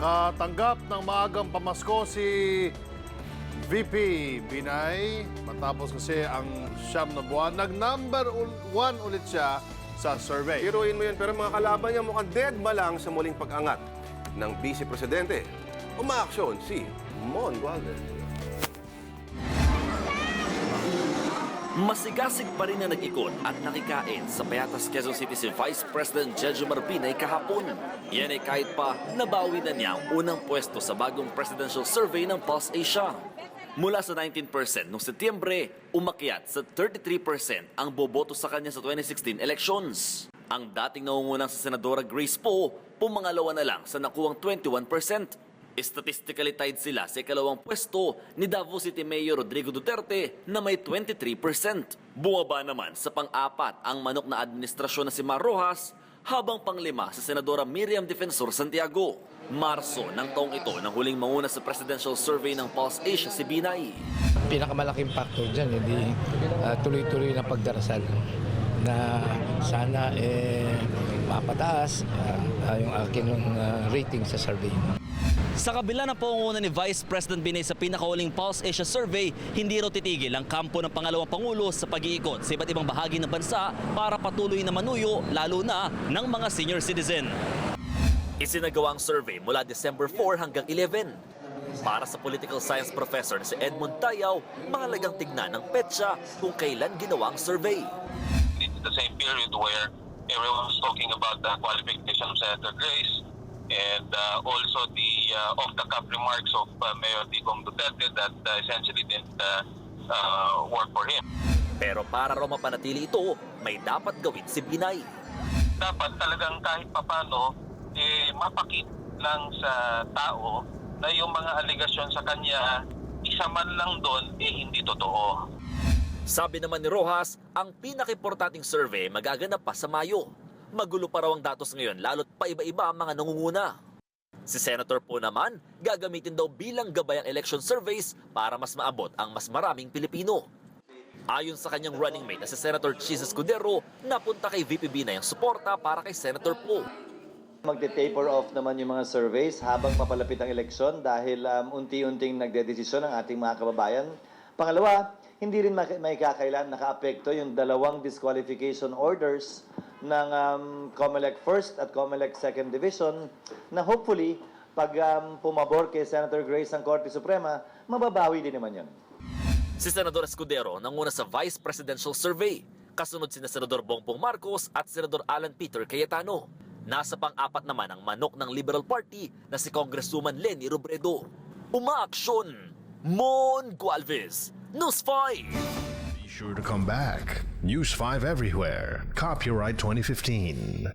Nakatanggap ng maagang pamasko si VP Binay matapos kasi ang siyam na buwan. Nag-number 1 ulit siya sa survey. Iruin mo yun, pero mga kalaban niya mukhang dead ba lang sa muling pag-angat ng Vice Presidente. Umaaksyon si Mon Gualvez. Masigasig pa rin na nag-ikot at nakikain sa Payatas, Quezon City si Vice President Jejomar Binay kahapon. Yan ay kahit pa nabawi na niya ang unang pwesto sa bagong presidential survey ng Pulse Asia. Mula sa 19% noong Setyembre, umakyat sa 33% ang boboto sa kanya sa 2016 elections. Ang dating nangungunang sa Senadora Grace Poe, pumangalawa na lang sa nakuwang 21%. Statistically tied sila sa ikalawang pwesto ni Davao City Mayor Rodrigo Duterte na may 23%. Bumaba naman sa pang-apat ang manok na administrasyon na si Mar Rojas, habang pang-lima sa Senadora Miriam Defensor Santiago. Marso ng taong ito nang huling manguna sa presidential survey ng Pulse Asia si Binay. Pinakamalaking factor dyan, hindi tuloy-tuloy na pagdarasal na sana mapataas yung aking rating sa survey. Sa kabila ng pangunguna ni Vice President Binay sa pinakahuling Pulse Asia Survey, hindi raw titigil ang kampo ng pangalawang Pangulo sa pag-iikot sa iba't ibang bahagi ng bansa para patuloy na manuyo, lalo na ng mga senior citizen. Isinagawa ang survey mula December 4 hanggang 11. Para sa political science professor na si Edmund Tayaw, mahalagang tignan ng petsa kung kailan ginawa ang survey. It's the same period where everyone was talking about the qualification of Senator Grace and also the off-the-cuff remarks of Mayor Digong Duterte that essentially didn't work for him. Pero para raw mapanatili ito, may dapat gawin si Binay. Dapat talagang kahit papano, mapakit lang sa tao na yung mga aligasyon sa kanya, isa man lang doon, hindi totoo. Sabi naman ni Rojas, ang pinaka-importanting survey magaganap pa sa Mayo. Magulo pa raw ang datos ngayon lalo't paiba-iba ang mga nangunguna. Si Senator Po naman, gagamitin daw bilang gabay ang election surveys para mas maabot ang mas maraming Pilipino. Ayon sa kanyang running mate na si Senator Chis Escudero, napunta kay VP Binay ang suporta para kay Senator Po. Magte-taper off naman yung mga surveys habang papalapit ang eleksyon dahil unti-unting nagdedesisyon ang ating mga kababayan. Pangalawa, hindi rin may kakailan nakaapekto yung dalawang disqualification orders ng COMELEC 1st at COMELEC 2nd Division na hopefully pag pumabor kay Senator Grace ang Korte Suprema, mababawi din naman yun. Si Senador Escudero nanguna sa Vice Presidential Survey. Kasunod sina Senador Bongbong Marcos at Senador Alan Peter Cayetano. Nasa pang-apat naman ang manok ng Liberal Party na si Congresswoman Leni Robredo. Umaaksyon! Mon Gualvez, News 5! Be sure to come back. News 5 everywhere. Copyright 2015.